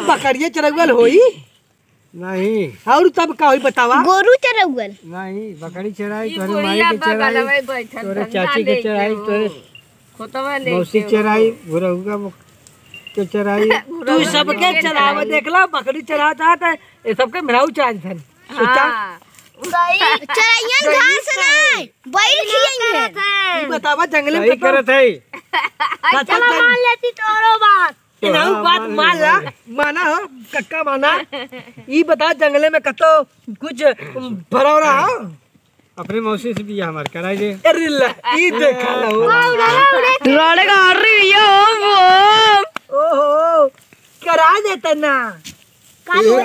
बकरिया चरौल होई नहीं और तब का होई बतावा। गोरू चरौल नहीं, बकरी चराई तोरे माई के चराई, तोरे चाची के चराई, तोरे मौसी चराई, गुरहुआ के चराई। तू सबके चरावे देखला बकरी चराता है ये सबके मेराऊ चरा थन सोचा चराइयन घास नहीं बैल खियाई ई बतावा जंगल में सही करत है। कथा मान लेती तोरो बात इनाऊ बात मान ला माना हो कक्का माना। ई बता जंगले में कतो कुछ भरा रहा अपने मौसी से भी हमार कराई दे। अरे ला ई देखा लो रोड़े का रही ओहो करा देता ना दो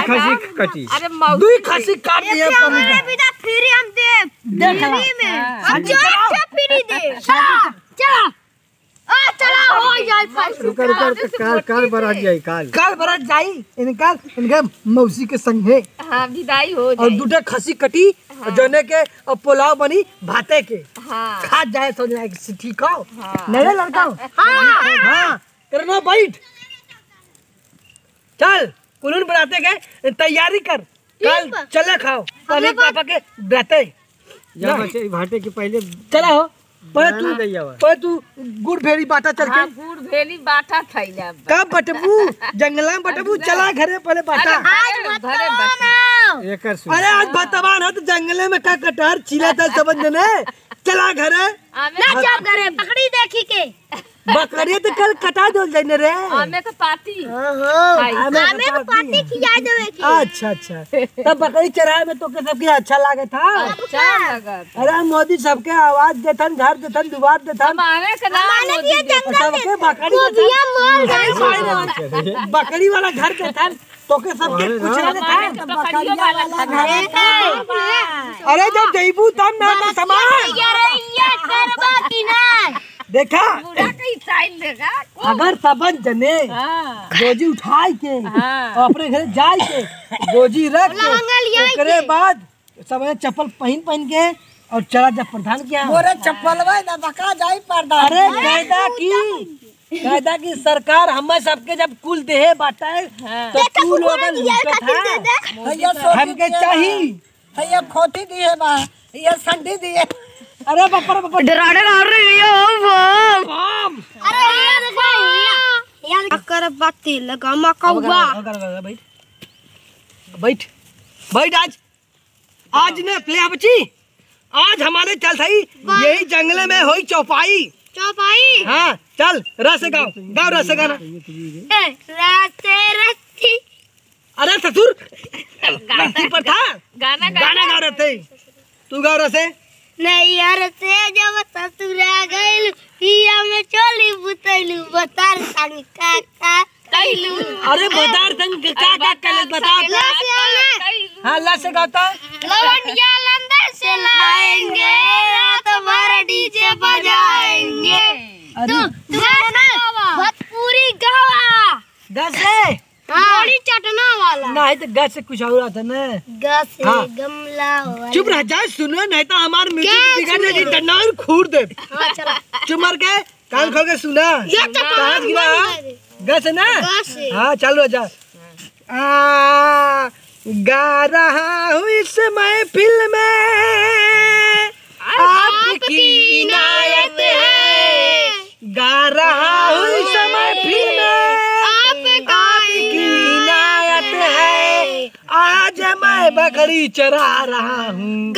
खसी कटी। दुई खसी काट दिया कमी का बेटा फिर हम दे देखला हम जो फिर दे चला आ चला हो जाए रुकर काल बरात जाई काल काल बरात जाई इनका मौसी के संग है। हाँ विदाई हो और दूटा खसी कटी और जने के और पुलाव बनी भाते के खा जाए तो जाए ठीक हो नहीं लड़का हाँ करना बैठ चल कुलून बनाते के तैयारी कर कल चले खाओ पहले पापा के रहते या बच्चे भाटे के पहले चला हो पहले तू गुड़ भेड़ी बाटा चल के गुड़ भेली बाटा खैला कब बटबू जंगला में बटबू चला घरे पहले बाटा एकर सुन। अरे आज भतवान है तो जंगले में का कटहर छिला था समझ ने चला घरे ना जाब करे पकड़ी देखी के बकरिया तो कल कटा दो जाने रे हमें तो पार्टी हमें को पार्टी खिया देवे की अच्छा तब बकरी चराए में तो के सबके अच्छा लागे था। अच्छा लगा अरे मोदी सबके आवाज देथन घर देथन दुआर देथन हमारे का नाम मोदी सबके बकरी वाला घर देथन तो के सबके कुछ ना देथन बकरिया वाला घर। अरे जब जईबू तब ना तो समान देखा अगर सबन जने गोजी उठाई के अपने घर जाए के गोजी रख के ओकरे बाद सब चप्पल पहन के और चला जब प्रधान किया मोरे चप्पल ना बका जाई प्रधान। अरे कायदा की सरकार हमें सबके जब कुल देहे बाटा है तो तू लोगन हमके चाहिए ये खोटी दिए बा ये संडी दिए। अरे बापर डराड़े आ रही है बम अरे यार कर बाती लगा मकौवा बैठ आज ने प्ले बच्ची आज हमारे चल सही यही जंगले में हुई चौपाई हाँ चल रस गाओ रस गाना रस्ती अरे ससुर रस्ती पर था गाना गा रहे थे तू गाओ रसे नहीं यार से जब ससुरा गइल पिया में चोली बुतैलू बतार संग का कैलू। अरे बतार संग का कले बता हाँ ला से गाता लवंडिया लंदन से लाएंगे रात भर डीजे बजाएंगे तू भोजपुरी गावा गस से बड़ी चटना वाला नहीं तो गस से कुछ और आता ना गस से हाँ। गमला वाला चुप रह जा सुनो नहीं तो हमार म्यूजिक बिगड़ जाएगी डंडा और खूर दे चुप मर के कान खोल के सुना कहाँ गिरा गस है ना हाँ चलो जा गा रहा हूँ इस महफिल में आपकी इनायत है गा रहा हूँ इस महफिल में आपकी इनायत है आज मैं बकरी चरा रहा हूँ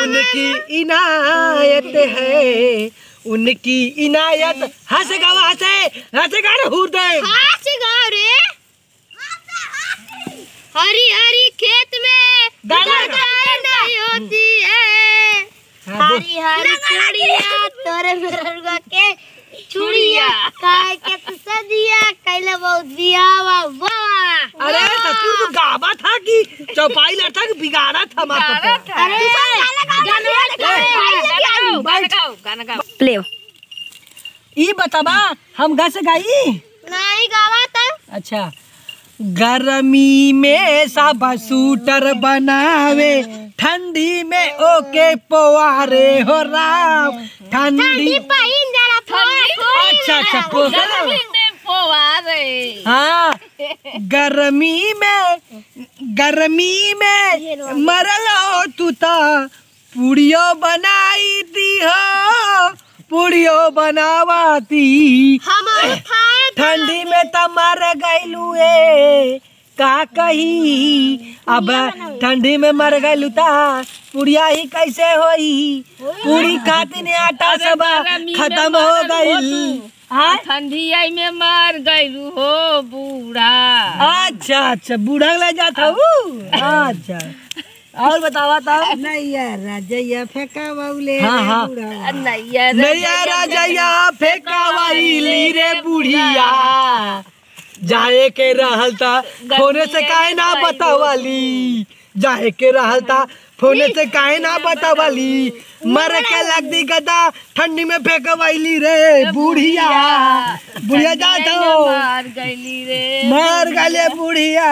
उनकी इनायत है उनकी इनायत हंसे गा रे हृदय हरी हरी खेत में नहीं होती है हरी हरी चूड़िया तोरे मेरा के चूड़िया काय के तू सदिया कैले बहुत बियावा वाह। अरे ससुर तो गावा था कि चौपाई लड़ता कि बिगाड़ा था हमारा अरे गाना गाओ प्ले ई बताबा हम गा से गाई नहीं गावा था। अच्छा गर्मी में सब सूटर बनावे ठंडी में ओके पवारे हो राम ठंडी पहिन जरा अच्छा पोवा रे। हाँ, गर्मी में मरल हो तू ता पूड़ियो बनाई दी हो, पूड़ियो बनावाती। ठंडी में त मर गईलू ए का कही, अब ठंडी में मर गईलू ता पुड़िया ही कैसे होई, पूरी खातिर आटा सब खत्म हो गई। ठंडी आई में मर गईलू हो बूढ़ा। अच्छा बूढ़ा ले जाता हूँ। अच्छा और बतावा था। नैया राजैया फेंका बाउले हाँ नैया राजैया फेंका वाली रे बुढ़िया, जाए के रहल था फोने से काहे ना बतावाली, जाए के रहल था फोने से काहे ना बतावाली, मर के लग दी गदा ठंडी में फेंकवाइली रे बुढ़िया। बुढ़िया जाता हो मर गईली रे, मर गले बुढ़िया।